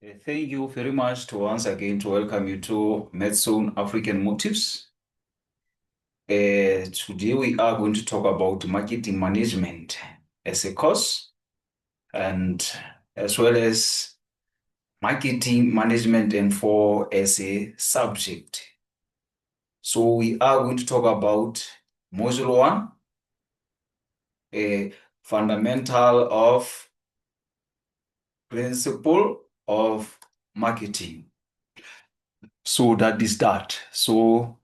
Thank you very much to once again to welcome you to Medzone African Motives. Today we are going to talk about marketing management as a course and as well as marketing management and for as a subject. So we are going to talk about module one, a fundamental of principle of marketing. So that is that. So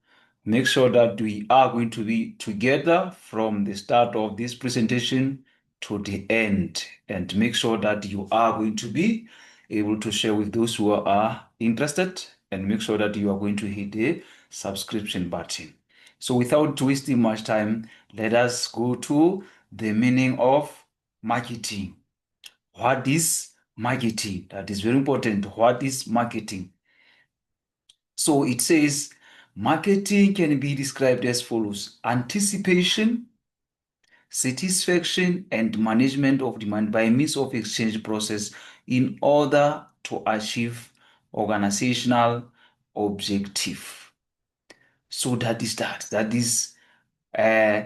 make sure that we are going to be together from the start of this presentation to the end, and make sure that you are going to be able to share with those who are interested, and make sure that you are going to hit the subscription button. So without wasting much time, let us go to the meaning of marketing. What is marketing? That is very important. What is marketing? So it says marketing can be described as follows: anticipation, satisfaction, and management of demand by means of exchange process in order to achieve organizational objective. So that is that. That is uh,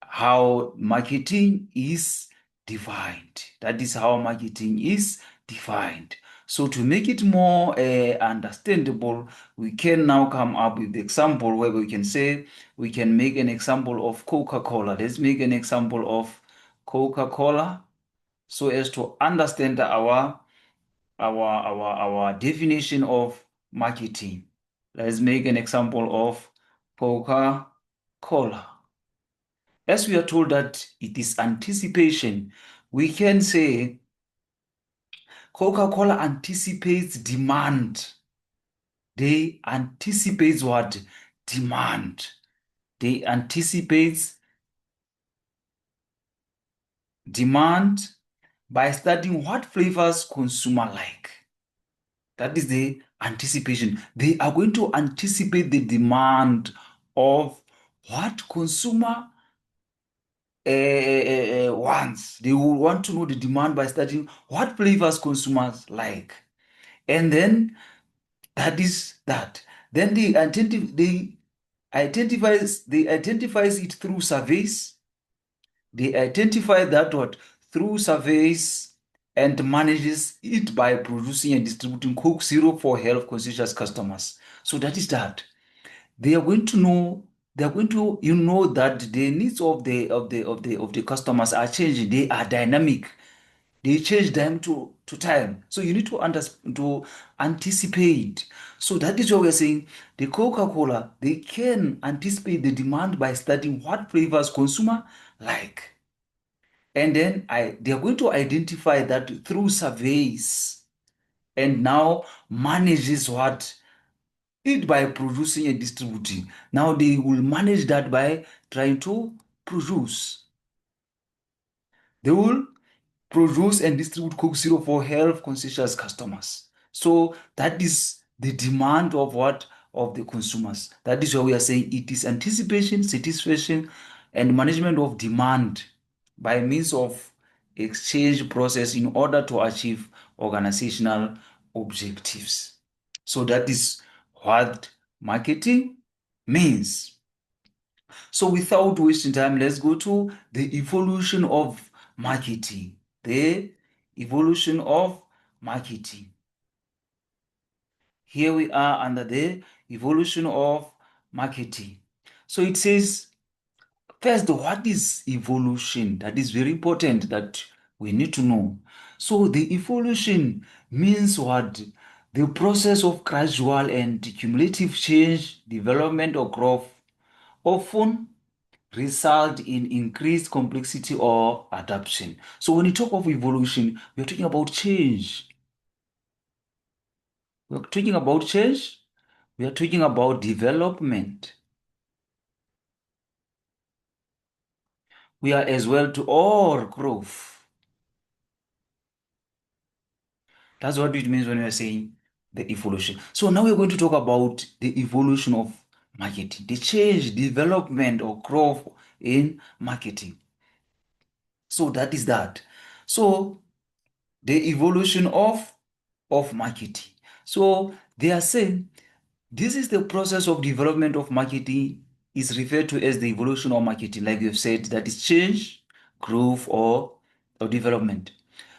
how marketing is defined. That is how marketing is defined. So to make it more understandable, we can now come up with the example where we can say, we can make an example of Coca-Cola. Let's make an example of Coca-Cola so as to understand our definition of marketing. Let's make an example of Coca-Cola. As we are told that it is anticipation, we can say Coca-Cola anticipates demand. They anticipate what? Demand. They anticipate demand by studying what flavors consumer like. That is the anticipation. They are going to anticipate the demand of what consumer wants. They will want to know the demand by studying what flavors consumers like. And then that is that. Then they identifies it through surveys. They identify that what through surveys and manages it by producing and distributing Coke Zero for health conscious customers. So that is that. They are going to know, they are going to that the needs of the customers are changing. They are dynamic. They change them to time. So you need to to anticipate. So that is what we're saying. The Coca-Cola, they can anticipate the demand by studying what flavors consumer like. And then they are going to identify that through surveys, and now manages what it by producing and distributing. Now they will manage that by trying to produce. They will produce and distribute Coke Zero for health conscious customers. So that is the demand of what? Of the consumers. That is why we are saying it is anticipation, satisfaction, and management of demand by means of exchange process in order to achieve organizational objectives. So that is what marketing means. So without wasting time, let's go to the evolution of marketing. The evolution of marketing. Here we are under the evolution of marketing. So it says, first, what is evolution? That is very important that we need to know. So the evolution means what? The process of gradual and cumulative change, development, or growth, often result in increased complexity or adaptation. So when you talk of evolution, we're talking about change. We're talking about change. We are talking about development. We are as well to all growth. That's what it means when we are saying the evolution. So now we're going to talk about the evolution of marketing, the change, development, or growth in marketing. So that is that. So the evolution of of marketing. So they are saying this is the process of development of marketing is referred to as the evolution of marketing, like you've said, that is change, growth, or development.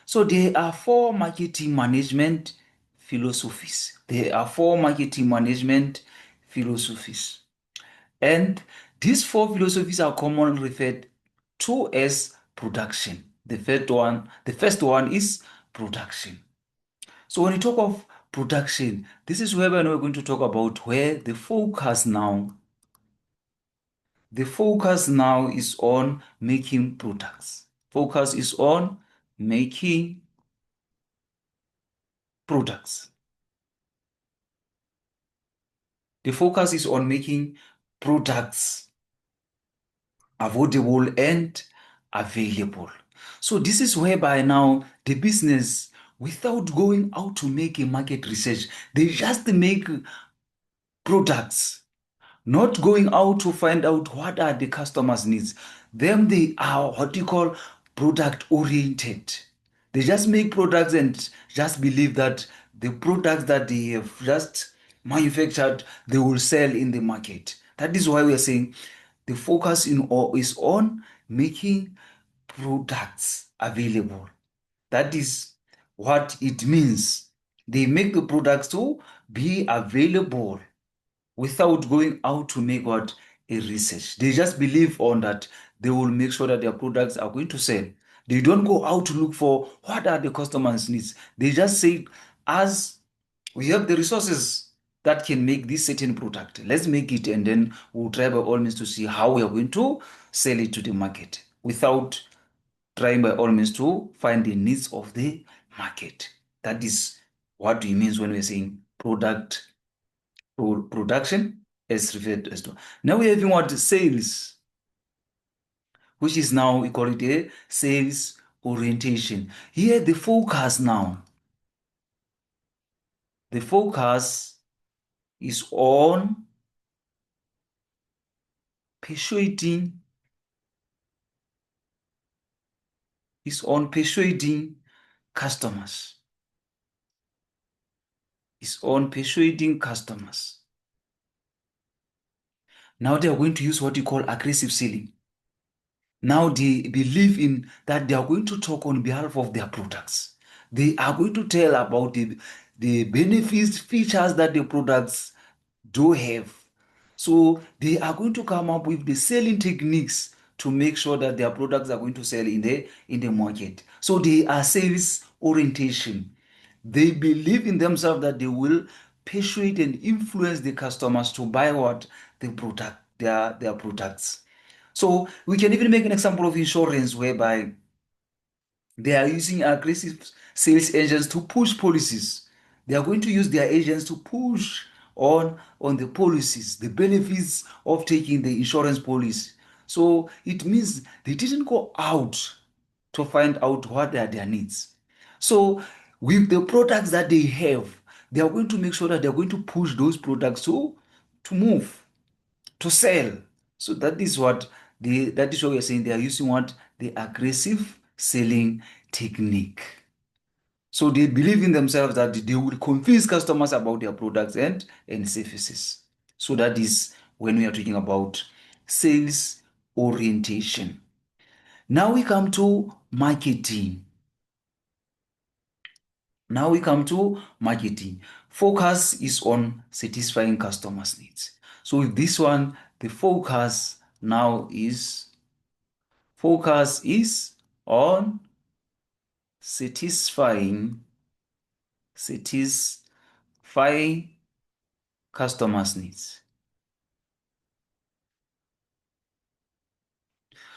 So there are four marketing management philosophies. There are four marketing management philosophies. And these four philosophies are commonly referred to as production. The first one is production. So when you talk of production, this is where we're going to talk about where the focus now is on making products. Focus is on making products. The focus is on making products affordable and available. So this is whereby now the business, without going out to make a market research, they just make products, not going out to find out what are the customers' needs. Them, they are what you call product oriented. They just make products and just believe that the products that they have just manufactured, they will sell in the market. That is why we are saying the focus is on making products available. That is what it means. They make the products to be available without going out to make what a research. They just believe on that they will make sure that their products are going to sell. They don't go out to look for what are the customers' needs. They just say, as we have the resources that can make this certain product, let's make it, and then we'll try by all means to see how we are going to sell it to the market without trying by all means to find the needs of the market. That is what we mean when we're saying production as referred as to. Now we're having what sales, which is now we call it a sales orientation. Here the focus is on persuading customers. Is on persuading customers. Now they are going to use what you call aggressive selling. Now they believe in that they are going to talk on behalf of their products. They are going to tell about the benefits, features that the products do have. So they are going to come up with the selling techniques to make sure that their products are going to sell in the market. So they are sales orientation. They believe in themselves that they will persuade and influence the customers to buy what the product, their products. So we can even make an example of insurance whereby they are using aggressive sales agents to push policies. They are going to use their agents to push on the policies, the benefits of taking the insurance policy. So it means they didn't go out to find out what are their needs. So with the products that they have, they are going to make sure that they're going to push those products to move, to sell. So that is what we're saying. They are using what the aggressive selling technique. So they believe in themselves that they will convince customers about their products and services. So that is when we are talking about sales orientation. Now we come to marketing. Focus is on satisfying customers' needs. So with this one, the focus is on satisfying customers' needs.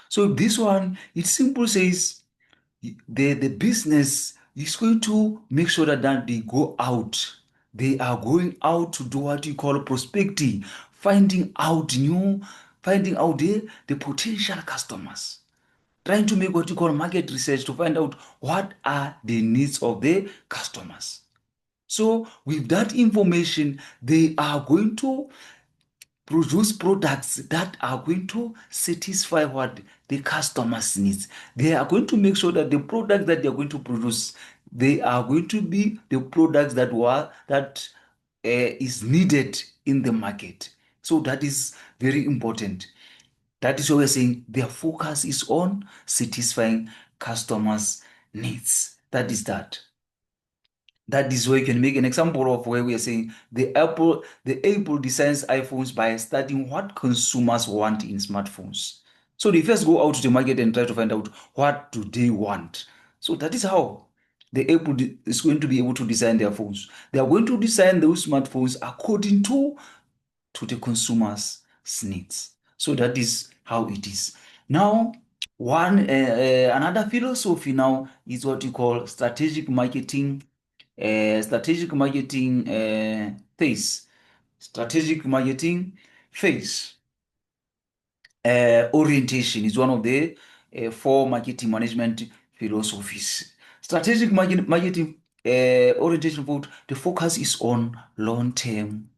So this one, it simply says the business is going to make sure that they go out. They are going out to do what you call prospecting, finding out the potential customers, trying to make what you call market research to find out what are the needs of the customers. So with that information, they are going to produce products that are going to satisfy what the customers needs. They are going to make sure that the product that they are going to produce, they are going to be the products that is needed in the market. So that is very important. That is why we're saying their focus is on satisfying customers' needs. That is that. That is where you can make an example of where we are saying the Apple designs iPhones by studying what consumers want in smartphones. So they first go out to the market and try to find out what do they want. So that is how the is going to be able to design their phones. They are going to design those smartphones according to the consumer's needs. So that is how it is. Now, another philosophy now is what you call strategic marketing phase. Strategic marketing phase orientation is one of the four marketing management philosophies. Strategic marketing orientation, the focus is on long term.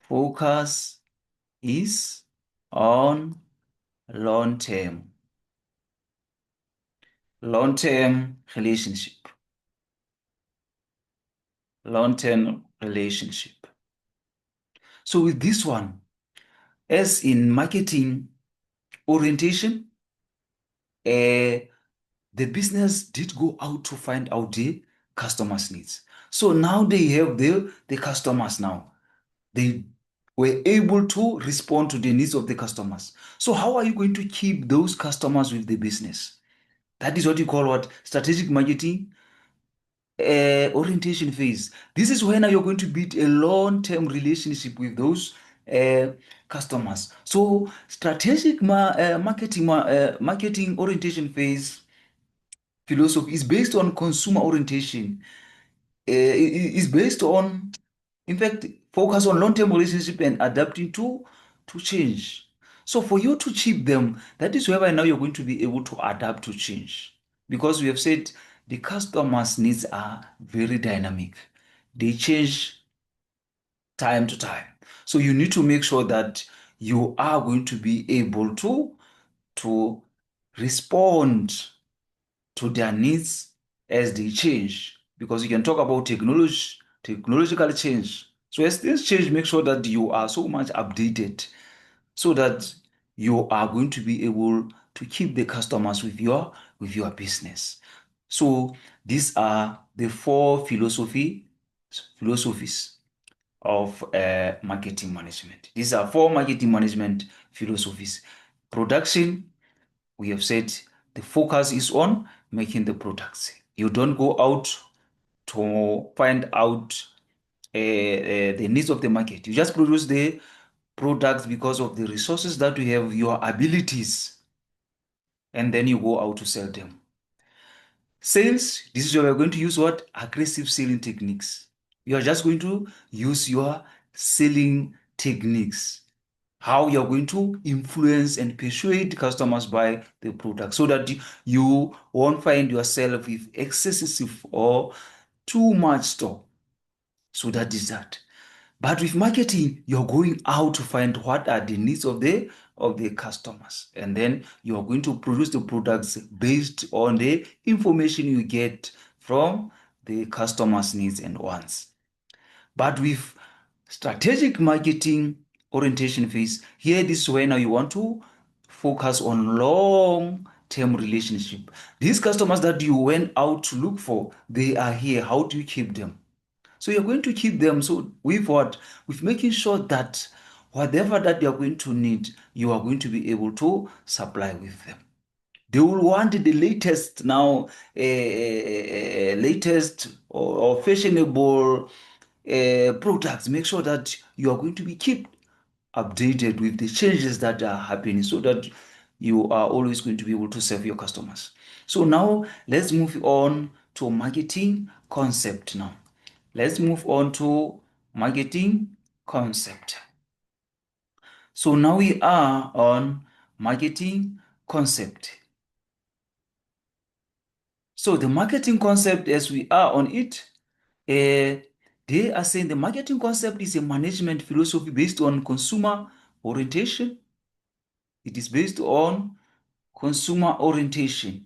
Focus is on long term, long term relationship, long term relationship. So with this one, as in marketing orientation, the business did go out to find out the customers' needs. So now they have the customers now. They were able to respond to the needs of the customers. So how are you going to keep those customers with the business? That is what you call what? Strategic marketing orientation phase. This is when you're going to build a long-term relationship with those uh, customers. So strategic marketing orientation phase philosophy is based on consumer orientation. Is based on, in fact, focus on long-term relationship and adapting to change. So for you to keep them, that is whereby now you're going to be able to adapt to change. Because we have said the customers' needs are very dynamic. They change time to time. So you need to make sure that you are going to be able to respond to their needs as they change. Because you can talk about technological change. So as things change, make sure that you are so much updated so that you are going to be able to keep the customers with your business. So these are the four philosophies of marketing management. These are four marketing management philosophies. Production, we have said the focus is on making the products. You don't go out to find out the needs of the market. You just produce the products because of the resources that you have, your abilities, and then you go out to sell them. Sales, this is where we're going to use what? Aggressive selling techniques. You are just going to use your selling techniques. How you're going to influence and persuade customers by the product so that you won't find yourself with excessive or too much stock. So that is that. But with marketing, you're going out to find what are the needs of the customers. And then you're going to produce the products based on the information you get from the customers' needs and wants. But with strategic marketing orientation phase, here this is where now you want to focus on long-term relationship. These customers that you went out to look for, they are here. How do you keep them? So you're going to keep them. So with what? With making sure that whatever that you're going to need, you are going to be able to supply with them. They will want the latest now, latest or fashionable products. Make sure that you are going to be keep updated with the changes that are happening so that you are always going to be able to serve your customers. So now let's move on to marketing concept now. Let's move on to marketing concept. So now we are on marketing concept. So the marketing concept, as we are on it, they are saying the marketing concept is a management philosophy based on consumer orientation. It is based on consumer orientation.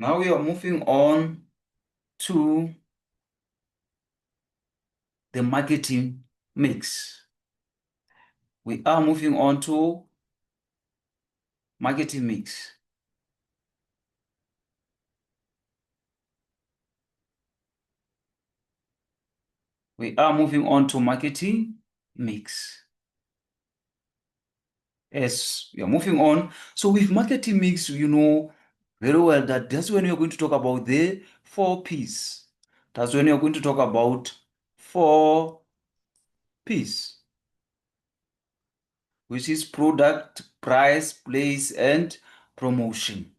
Now we are moving on to the marketing mix. We are moving on to marketing mix. We are moving on to marketing mix. As we are moving on, so with marketing mix, you know very well that that's when we are going to talk about the 4 P's. That's when we are going to talk about 4 P's, which is product, price, place, and promotion.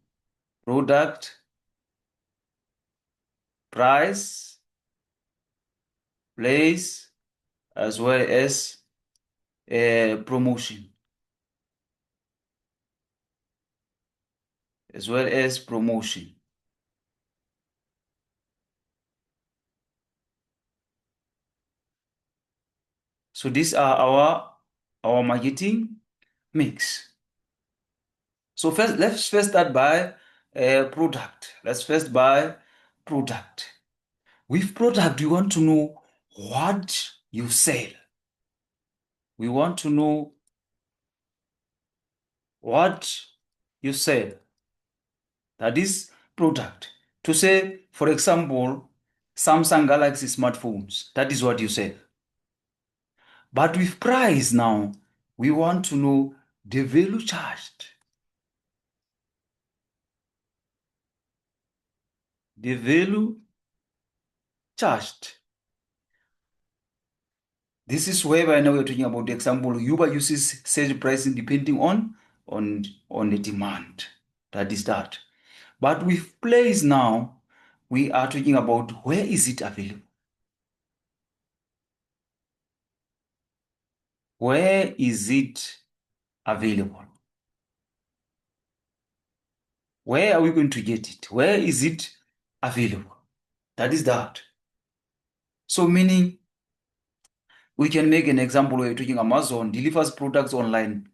Product, price, place, as well as promotion. As well as promotion. So these are our marketing mix. So let's first start by product. Let's first buy product. With product, we want to know what you sell. We want to know what you sell. That is product. To say, for example, Samsung Galaxy smartphones. That is what you sell. But with price now, we want to know the value charged. The value charged. This is where by now we're talking about the example. Uber uses sales pricing depending on the demand. That is that. But with place now, we are talking about where is it available? Where is it available? Where are we going to get it? Where is it available? That is that. So meaning we can make an example where you're talking Amazon delivers products online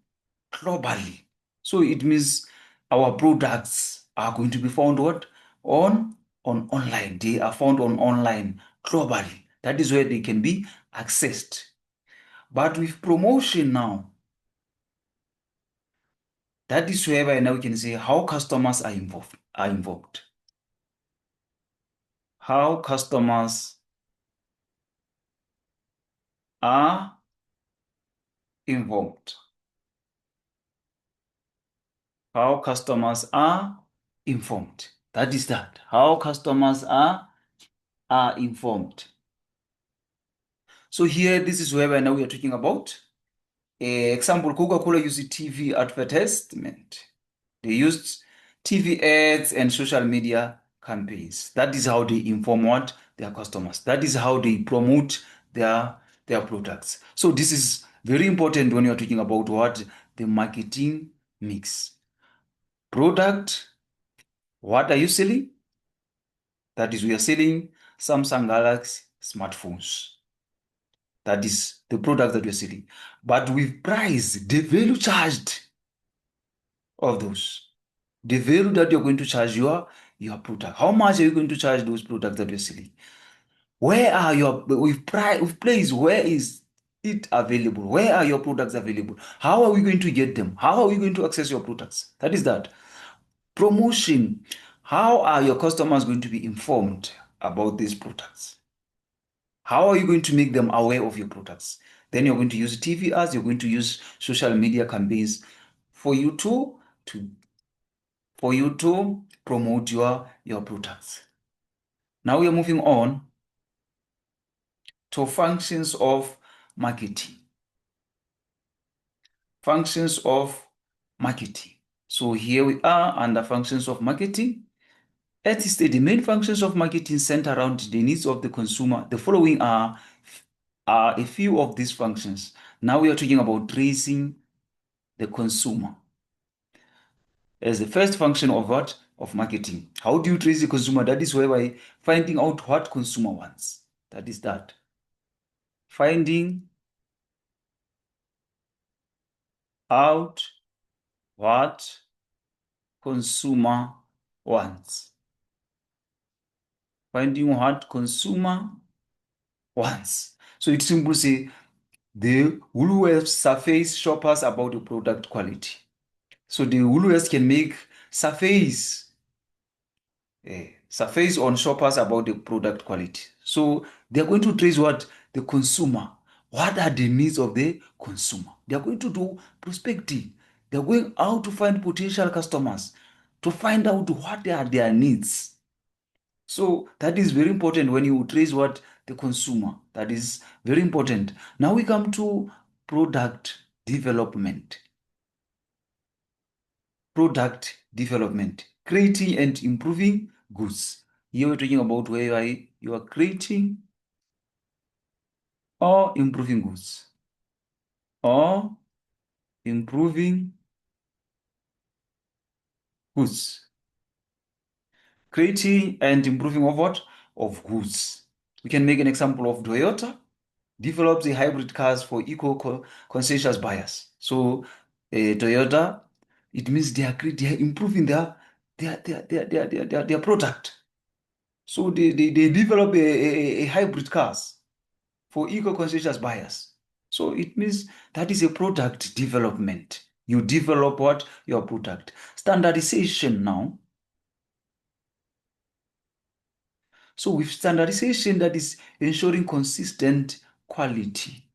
globally. So it means our products are going to be found what? On online. They are found on online globally. That is where they can be accessed. But with promotion now, that is whereby now we can say how customers are involved. How customers are involved. How customers are informed. That is that. How customers are informed. So here, this is where now we are talking about. Example, Coca-Cola used TV advertisement. They used TV ads and social media campaigns. That is how they inform what? Their customers. That is how they promote their products. So this is very important when you're talking about what? The marketing mix. Product, what are you selling? That is, we are selling Samsung Galaxy smartphones. That is the product that we're selling. But with price, the value charged of those, the value that you're going to charge your product. How much are you going to charge those products that you're selling? Where are your with price with place? Where is it available? Where are your products available? How are we going to get them? How are we going to access your products? That is that. Promotion. How are your customers going to be informed about these products? How are you going to make them aware of your products? Then you're going to use TV ads, you're going to use social media campaigns for you to promote your products. Now we are moving on to functions of marketing. Functions of marketing. So here we are under functions of marketing. At this stage, the main functions of marketing center around the needs of the consumer. The following are a few of these functions. Now we are talking about tracing the consumer as the first function of what? Of marketing. How do you trace the consumer? That is whereby finding out what consumer wants. That is that. Finding out what consumer wants. finding what consumer wants. So it simply say the Woolworths surveys shoppers about the product quality. So the Woolworths can make surveys on shoppers about the product quality. So they're going to trace what the consumer, what are the needs of the consumer. They're going to do prospecting. They're going out to find potential customers to find out what are their needs. So that is very important when you trace what the consumer. That is very important. Now we come to product development. Product development, creating and improving goods. Here we're talking about where you are creating or improving goods or improving goods. Creating and improving of what? Of goods. We can make an example of Toyota develops a hybrid cars for eco-conscious buyers. So Toyota, it means they are improving their product. So they develop a hybrid cars for eco-conscious buyers. So it means that is a product development. You develop what? Your product. Standardization now. So with standardization, that is ensuring consistent quality.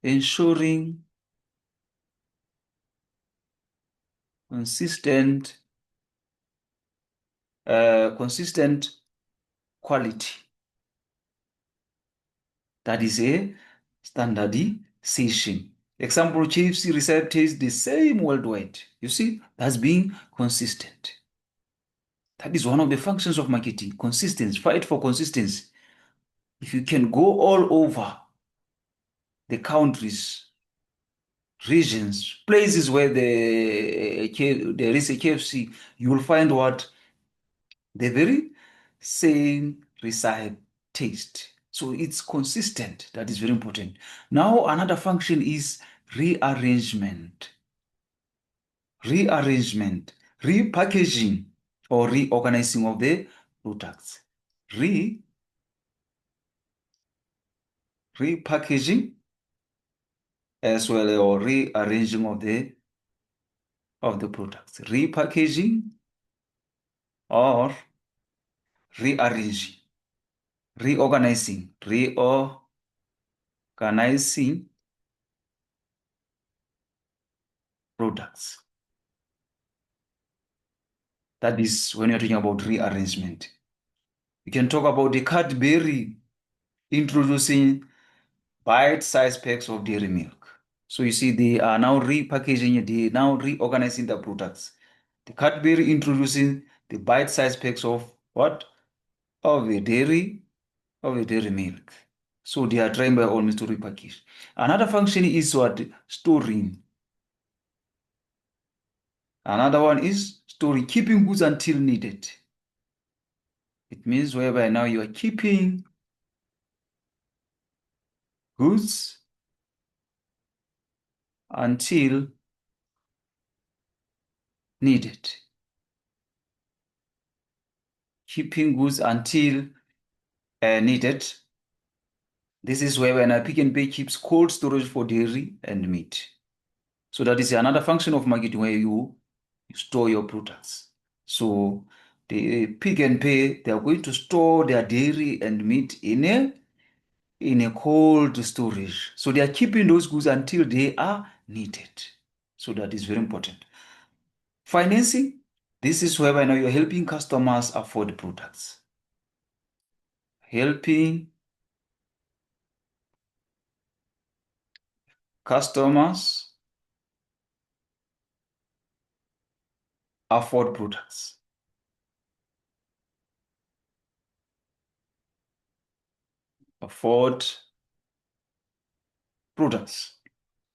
Ensuring consistent consistent quality. That is a standardization. Example, KFC recipe tastes the same worldwide. You see, that's being consistent. That is one of the functions of marketing. Consistency, fight for consistency. If you can go all over the countries, regions, places where there is a KFC, you will find what? The very same recipe taste. So it's consistent. That is very important. Now, another function is rearrangement. Rearrangement, repackaging, or reorganizing of the products. Repackaging as well, or rearranging of the products. Repackaging or rearranging. Reorganizing products. That is when you're talking about rearrangement. We can talk about the Cadbury introducing bite-sized packs of dairy milk. So you see, they are now repackaging, they now reorganizing the products. The Cadbury introducing the bite-sized packs of what? Of the dairy milk. So they are trying by all means to repackage. Another function is what? Storing. Another one is storing, keeping goods until needed. It means whereby now you are keeping goods until needed. Keeping goods until needed. This is where when a Pick n Pay keeps cold storage for dairy and meat. So that is another function of marketing where you store your products. So the Pick n Pay, they are going to store their dairy and meat in a cold storage. So they are keeping those goods until they are needed. So that is very important. Financing, this is whereby now you're helping customers afford products. Helping customers afford products. Afford products.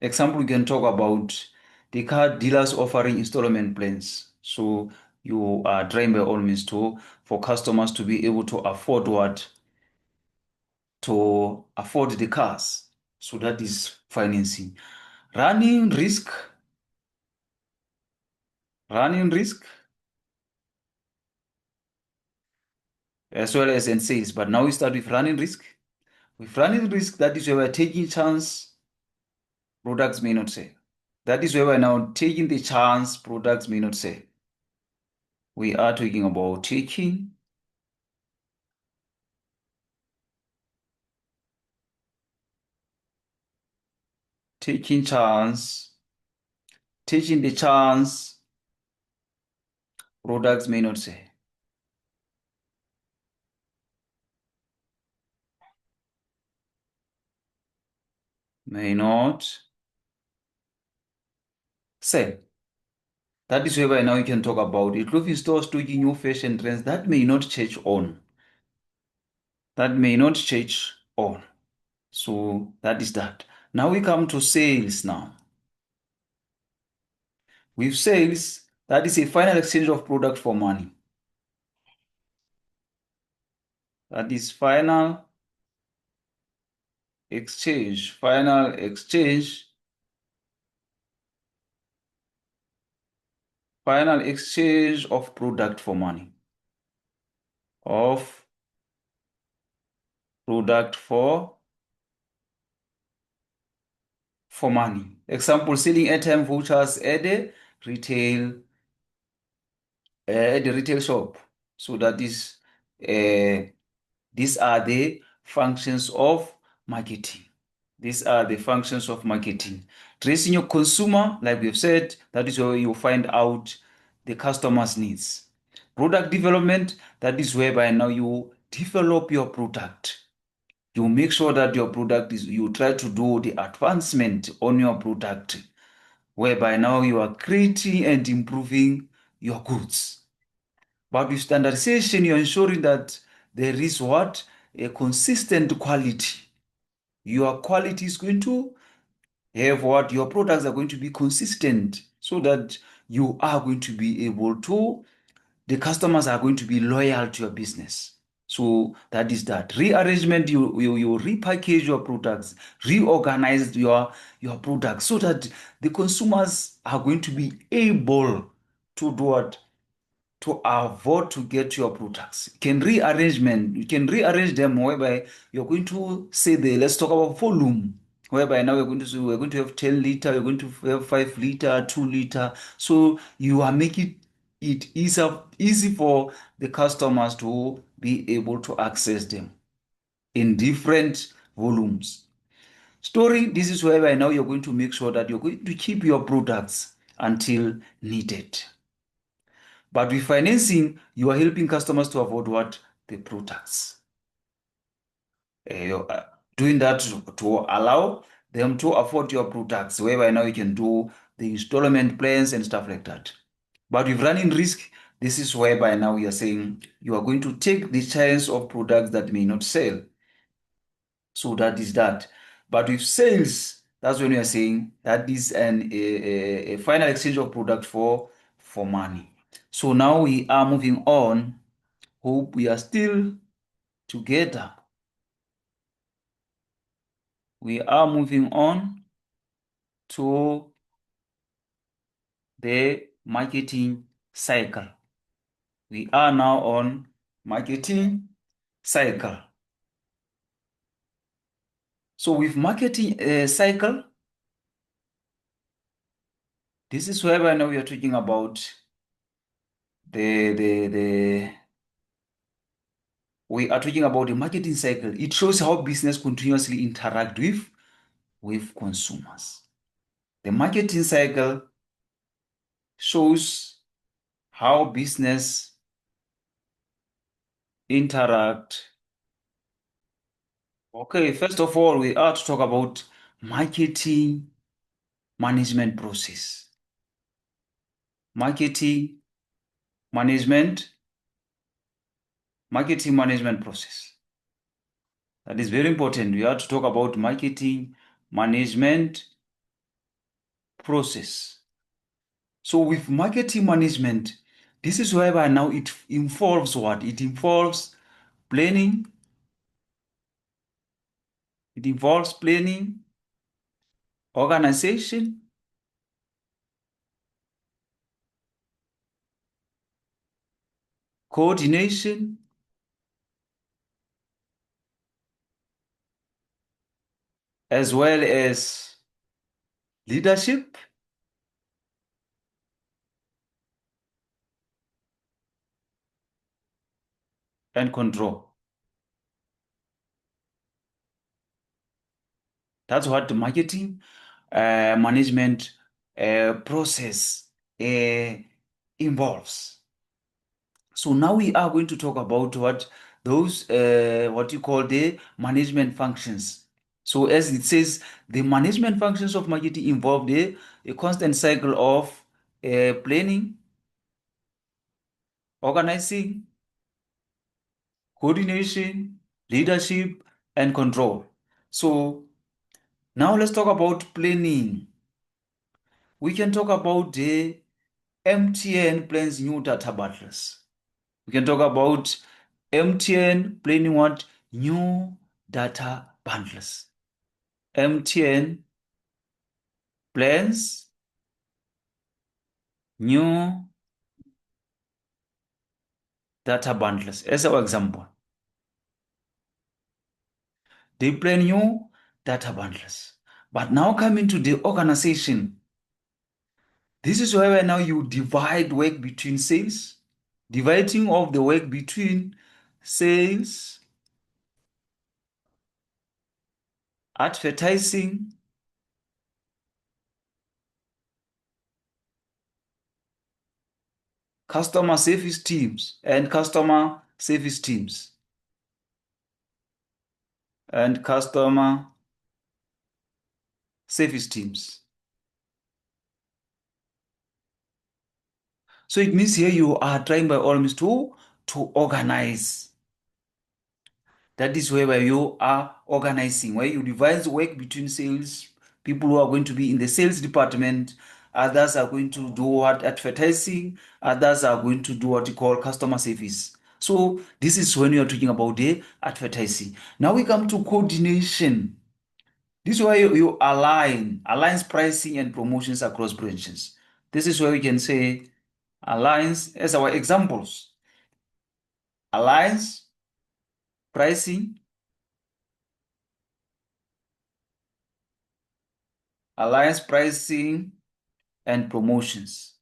Example, we can talk about the car dealers offering installment plans. So you are trying by all means for customers to be able to afford what? To afford the cars. So that is financing. Running risk. Running risk. as well as in sales. But now we start with running risk. With running risk, that is where we're taking chance products may not sell. That is where we're now taking the chance products may not sell. We are talking about taking chance, taking the chance products may not sell. May not sell. That is where now you can talk about it. Clothing stores taking new fashion trends that may not change on. That may not change on. So that is that. Now we come to sales now. With sales, that is a final exchange of product for money. That is final exchange, final exchange of product for money. Of product for money. Example, selling airtime vouchers retail at the retail shop. So that is these are the functions of marketing. These are the functions of marketing. Tracing your consumer, like we've said, that is where you find out the customer's needs. Product development, that is whereby now you develop your product. You make sure that your product is, you try to do the advancement on your product, whereby now you are creating and improving your goods. But with standardization, you're ensuring that there is what? A consistent quality. Your quality is going to have what? Your products are going to be consistent so that you are going to be able to, the customers are going to be loyal to your business. So that is that. Rearrangement, you repackage your products, reorganize your products so that the consumers are going to be able to do what? To avoid to get your products. You can rearrange them whereby you're going to say let's talk about volume. Whereby now we're going to have 10 liter, we're going to have 5 liter, 2 liter. So you are making it easy for the customers to be able to access them in different volumes. Storing, this is whereby now you're going to make sure that you're going to keep your products until needed. But with financing, you are helping customers to avoid what? The products. You're doing that to allow them to afford your products, whereby now you can do the installment plans and stuff like that. But with running risk, this is whereby now you are saying you are going to take the chance of products that may not sell. So that is that. But with sales, that's when you are saying that is a final exchange of product for money. So now we are moving on. Hope we are still together. We are moving on to the marketing cycle. We are now on marketing cycle. So with marketing cycle, this is where I know we are talking about the we are talking about the marketing cycle. It shows how business continuously interact with consumers. The marketing cycle shows how business interact. Okay, first of all, we are to talk about marketing management process. Marketing management, marketing management process. That is very important. We are to talk about marketing management process. So with marketing management, this is whereby now it involves what? It involves planning. It involves planning, organization, coordination, as well as leadership and control. That's what the marketing management process uh, involves. So now we are going to talk about what you call the management functions. So as it says, the management functions of marketing involve a constant cycle of planning, organizing, coordination, leadership, and control. So now let's talk about planning. We can talk about the MTN plans new data bundles. We can talk about MTN planning what? New data bundles. MTN plans new data bundles. As our example, they plan new data bundles. But now coming to the organization, this is where now you divide work between sales, dividing of the work between sales, advertising, customer service teams, and customer service teams, and customer service teams. So it means here you are trying by all means to organize. That is where you are organizing, where you divide the work between sales, people who are going to be in the sales department, others are going to do what advertising, others are going to do what you call customer service. So this is when you are talking about the advertising. Now we come to coordination. This is where you aligns pricing and promotions across branches. This is where we can say aligns as our examples. Aligns pricing, aligns pricing and promotions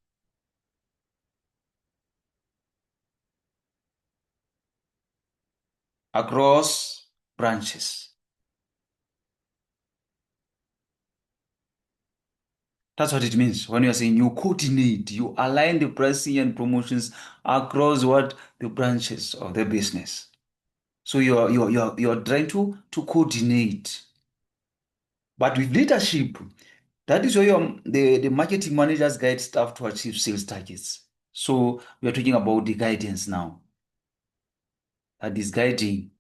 across branches. That's what it means when you're saying you coordinate, you align the pricing and promotions across what the branches of the business. So you're trying to coordinate. But with leadership, that is where the marketing managers guide staff to achieve sales targets. So we are talking about the guidance now. That is guiding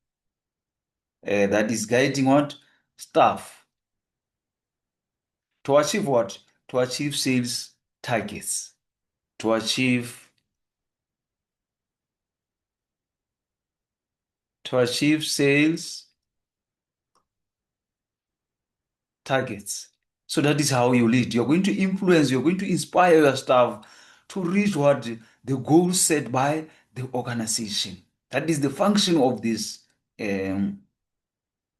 what? Staff to achieve what? To achieve sales targets. To achieve sales targets. So that is how you lead. You're going to influence, you're going to inspire your staff to reach what the goals set by the organization. That is the function of this um,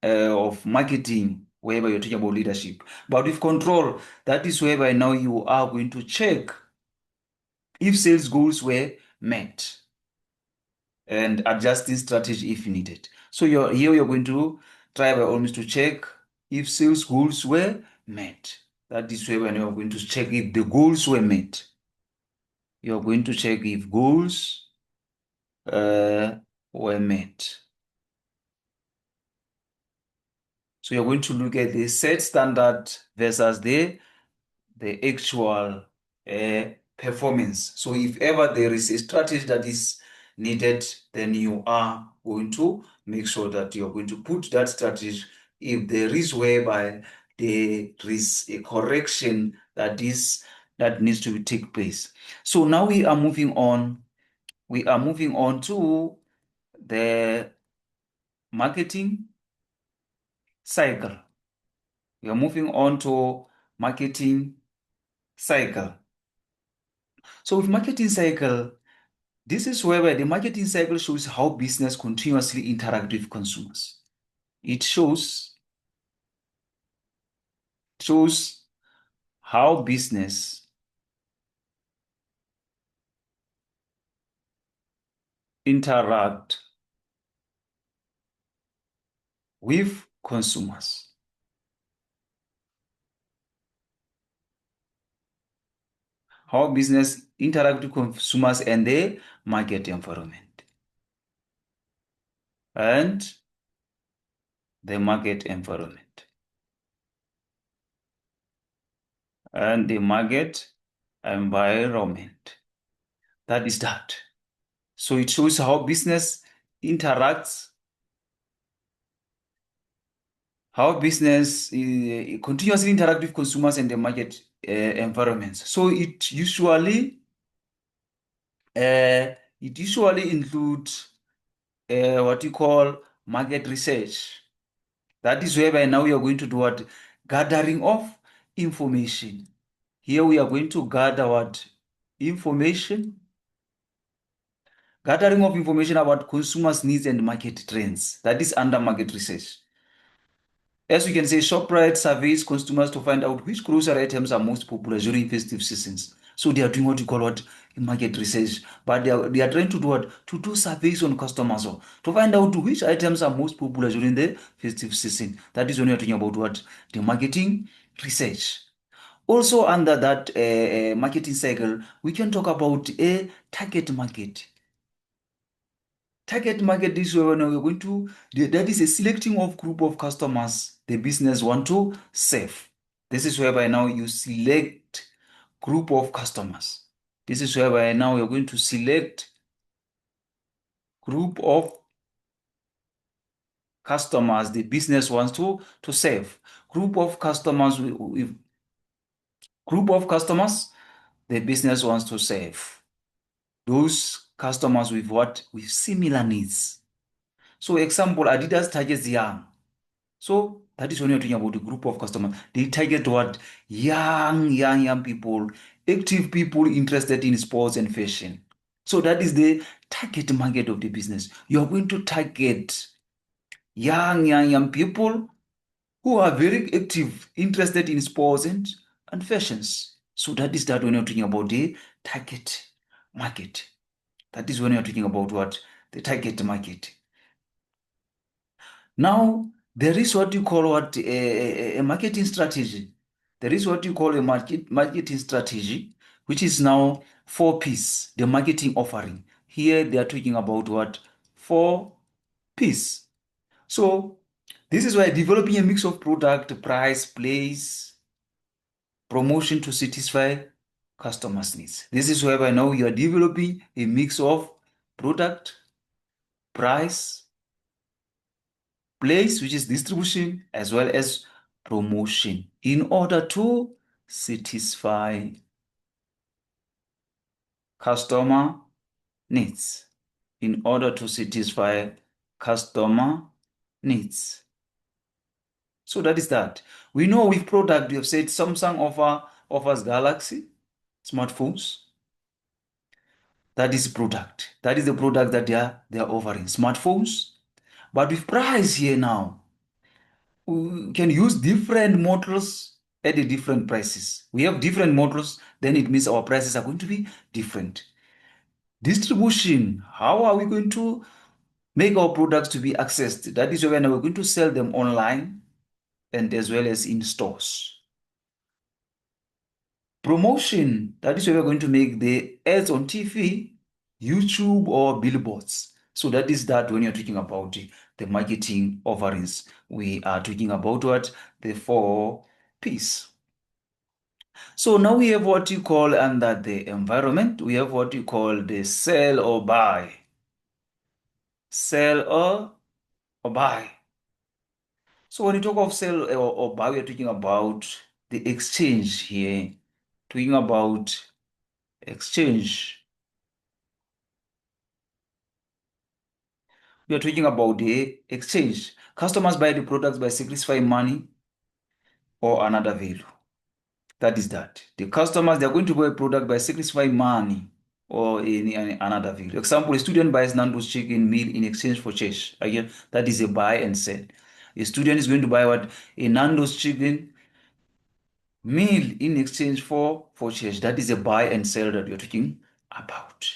of marketing, whereby you're talking about leadership. But with control, that is whereby now you are going to check if sales goals were met and adjusting strategy if needed. So you're going to try by all means to check if sales goals were met. That is where when you're going to check if the goals were met. You're going to check if goals were met. So you're going to look at the set standard versus the actual performance. So if ever there is a strategy that is needed, then you are going to make sure that you're going to put that strategy. If there is whereby there is a correction that needs to take place. So now we are moving on. We are moving on to the marketing cycle. We are moving on to marketing cycle. So with marketing cycle, this is where the marketing cycle shows how business continuously interact with consumers. It shows Shows how business interact with consumers. How business interact with consumers and the market environment. And the market environment. And the market environment. That is that. So it shows how business interacts, how business continuously interact with consumers and the market environments. So uh, it usually includes what you call market research. That is whereby now we are going to do what? Gathering of information. Here we are going to gather what? Information. Gathering of information about consumers' needs and market trends. That is under market research. As we can say, ShopRite surveys consumers to find out which grocery items are most popular during festive seasons. So they are doing what you call what? Market research. But they are trying to do what? To do surveys on customers to find out which items are most popular during the festive season. That is when we are talking about what? The marketing research. Also under that marketing cycle, we can talk about a target market. Target market is where now we're going to, that is a selecting of group of customers the business want to serve. This is whereby now you select group of customers. This is whereby now you're going to select group of customers the business wants to serve. Group of customers with group of customers the business wants to serve. Those customers with what? With similar needs. So example, Adidas targets young. So that is when you're talking about the group of customers. They target what? Young people, active people interested in sports and fashion. So that is the target market of the business. You are going to target young people who are very active, interested in sports and fashions. So that is that when you're talking about the target market. That is when you're talking about what? The target market. Now, there is what you call what a marketing strategy. There is what you call a marketing strategy, which is now 4 P's, the marketing offering. Here they are talking about what? 4 P's. So this is why developing a mix of product, price, place, promotion to satisfy customers' needs. This is whereby now you are developing a mix of product, price, place, which is distribution, as well as promotion, in order to satisfy customer needs. In order to satisfy customer needs. So that is that. We know with product, we have said Samsung offers Galaxy smartphones. That is product. That is the product that they are offering, smartphones. But with price here now, we can use different models at the different prices. We have different models, then it means our prices are going to be different. Distribution, how are we going to make our products to be accessed? That is when we're going to sell them online and as well as in stores. Promotion, that is where we're going to make the ads on TV, YouTube, or billboards. So that is that when you're talking about the marketing offerings, we are talking about what? The 4 P's. So now we have what you call under the environment, we have what you call the sell or buy. Sell or buy. So when you talk of sell or buy, we are talking about the exchange here. Talking about exchange. We are talking about the exchange. Customers buy the products by sacrificing money or another value. That is that. The customers, they are going to buy a product by sacrificing money or any another value. Example, a student buys Nando's chicken meal in exchange for change. Again, that is a buy and sell. A student is going to buy what? A Nando's chicken Meal in exchange for shares. That is a buy and sell that you're talking about.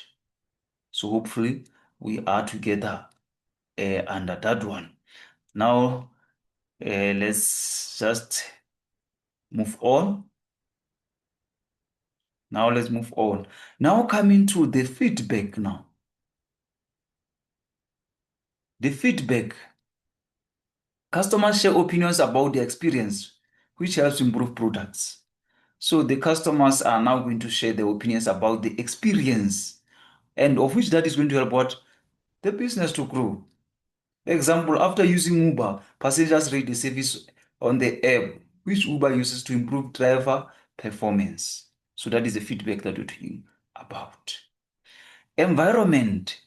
So hopefully we are together under that one. Now let's just move on. Now let's move on. Now coming to the feedback now. The feedback. Customers share opinions about their experience, which helps improve products. So the customers are now going to share their opinions about the experience, and of which that is going to help what? The business to grow. Example, after using Uber, passengers rate the service on the app, which Uber uses to improve driver performance. So that is the feedback that we're talking about. Environment.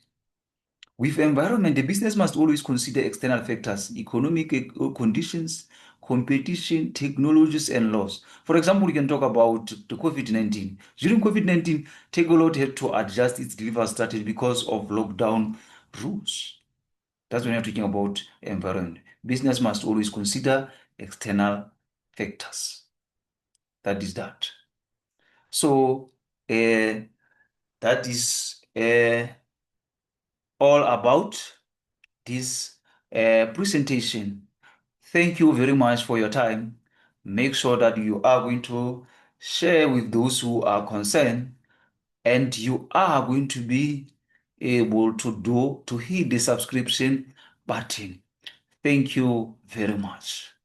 With environment, the business must always consider external factors, economic conditions, competition, technologies, and laws. For example, we can talk about the COVID-19. During COVID-19, Takealot had to adjust its delivery strategy because of lockdown rules. That's when you're talking about environment. Business must always consider external factors. That is that. So, that is all about this presentation. Thank you very much for your time. Make sure that you are going to share with those who are concerned, and you are going to be able to hit the subscription button. Thank you very much.